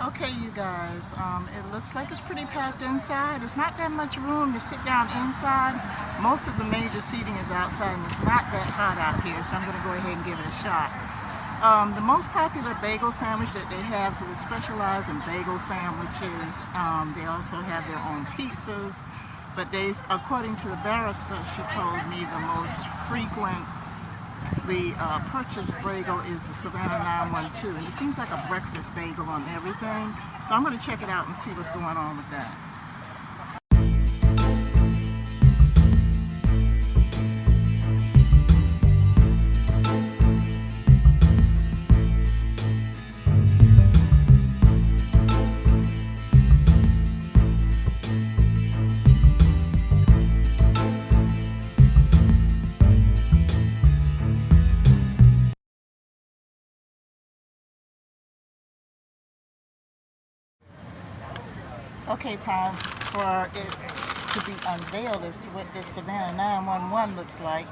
Okay, you guys, it looks like it's pretty packed inside. There's not that much room to sit down inside. Most of the major seating is outside, and it's not that hot out here, so I'm going to go ahead and give it a shot. The most popular bagel sandwich that they have, because they specialize in bagel sandwiches, they also have their own pizzas, but they, according to the barista, she told me the most frequent purchase bagel is the Savannah 912, and it seems like a breakfast bagel on everything. So I'm going to check it out and see what's going on with that. Okay, time for it to be unveiled as to what this Savannah 911 looks like.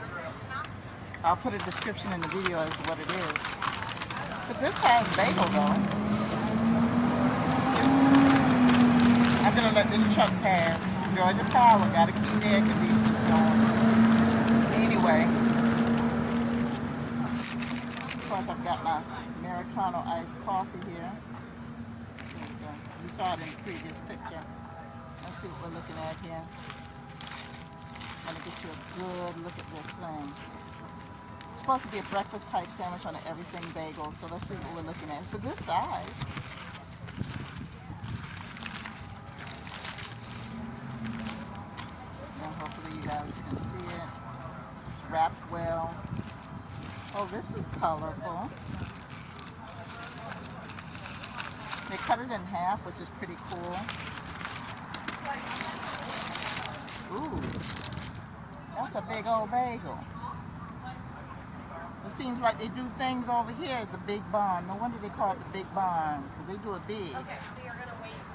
I'll put a description in the video as to what it is. It's a good sized bagel though. I'm going to let this truck pass. Georgia Power, got to keep the air conditioners going. Anyway, of course I've got my Americano iced coffee here. You saw it in the previous picture. Let's see what we're looking at here. I'm going to get you a good look at this thing. It's supposed to be a breakfast type sandwich on an everything bagel, so let's see what we're looking at. It's a good size. And hopefully you guys can see it. It's wrapped well. Oh, this is colorful. They cut it in half, which is pretty cool. Ooh, that's a big old bagel. It seems like they do things over here at the Big Barn. No wonder they call it the Big Barn, because they do it big.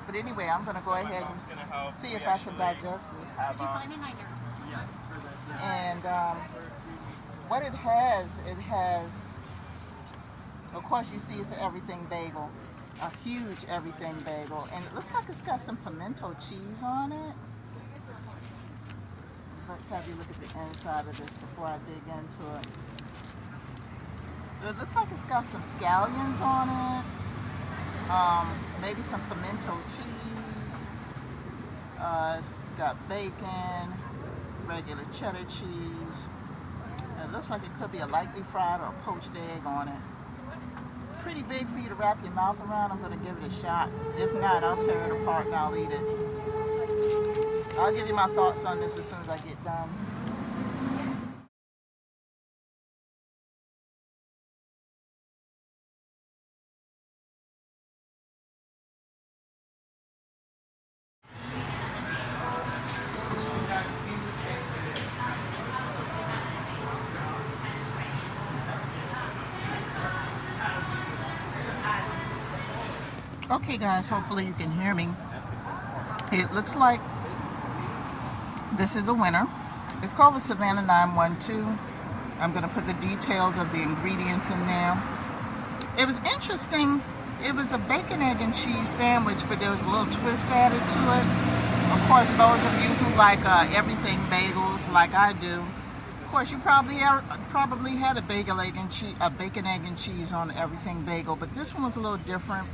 But anyway, I'm going to go ahead and see if I can digest this. And what it has, of course you see it's an everything bagel. A huge everything bagel, and it looks like it's got some pimento cheese on it. Let's have you look at the inside of this before I dig into it. It looks like it's got some scallions on it, maybe some pimento cheese. It's got bacon, regular cheddar cheese. And it looks like it could be a lightly fried or a poached egg on it. Pretty big for you to wrap your mouth around. I'm going to give it a shot. If not, I'll tear it apart and I'll eat it. I'll give you my thoughts on this as soon as I get done. Okay guys, hopefully you can hear me. It looks like this is a winner. It's called the Savannah 912. I'm going to put the details of the ingredients in there. It was interesting. It was a bacon, egg, and cheese sandwich, but there was a little twist added to it. Of course, those of you who like everything bagels like I do, of course you probably had a bacon, egg, and cheese on everything bagel, but this one was a little different.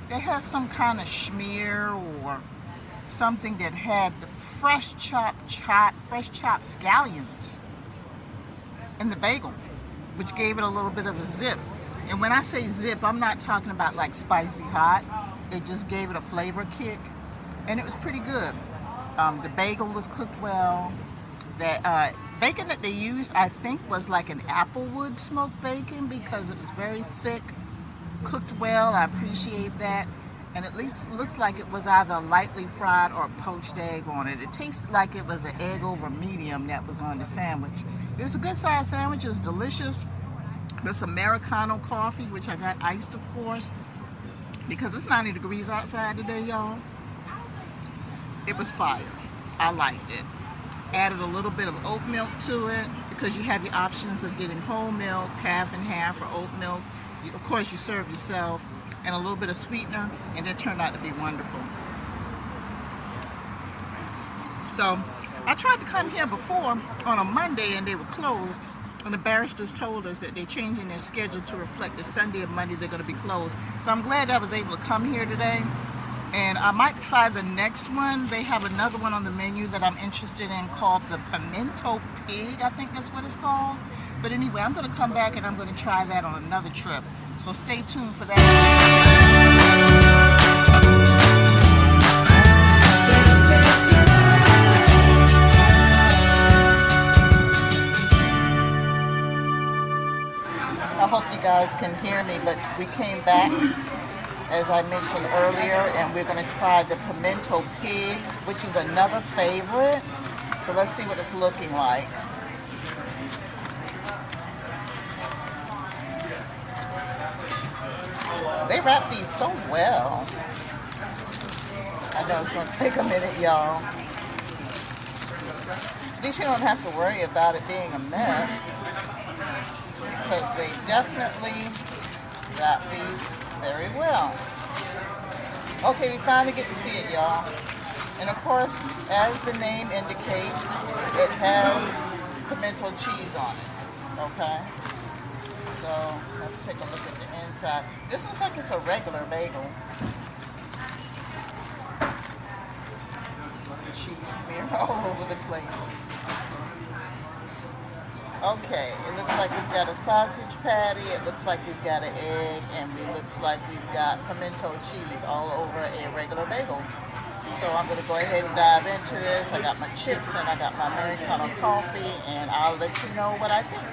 They had some kind of schmear or something that had the fresh chopped scallions in the bagel, which gave it a little bit of a zip. And when I say zip, I'm not talking about like spicy hot. It just gave it a flavor kick, and it was pretty good. The bagel was cooked well. The bacon that they used, I think, was like an applewood smoked bacon because it was very thick. Cooked well, I appreciate that, and at least looks like it was either lightly fried or poached egg on it. It tasted like it was an egg over medium that was on the sandwich. It was a good sized sandwich. It was delicious. This Americano coffee, which I got iced, of course, because it's 90 degrees outside today, y'all. It was fire. I liked it. Added a little bit of oat milk to it because you have your options of getting whole milk, half and half, or oat milk. Of course, you serve yourself and a little bit of sweetener, and it turned out to be wonderful. So I tried to come here before on a Monday and they were closed, and the barristers told us that they're changing their schedule to reflect the Sunday and Monday they're going to be closed. So I'm glad I was able to come here today, and I might try the next one. They have another one on the menu that I'm interested in called the Pimento Pig, I think that's what it's called. But anyway, I'm going to come back and I'm going to try that on another trip. So stay tuned for that. I hope you guys can hear me, but we came back, as I mentioned earlier, and we're going to try the Pimento Pig, which is another favorite. So let's see what it's looking like. They wrap these so well. I know it's going to take a minute, y'all. At least you don't have to worry about it being a mess, because they definitely wrap these very well. Okay, we finally get to see it, y'all. And of course, as the name indicates, it has pimento cheese on it. Okay? So let's take a look at the inside. This looks like it's a regular bagel. Cheese smeared all over the place. Okay, it looks like we've got a sausage patty, it looks like we've got an egg, and it looks like we've got pimento cheese all over a regular bagel. So I'm going to go ahead and dive into this. I got my chips and I got my Americano coffee, and I'll let you know what I think.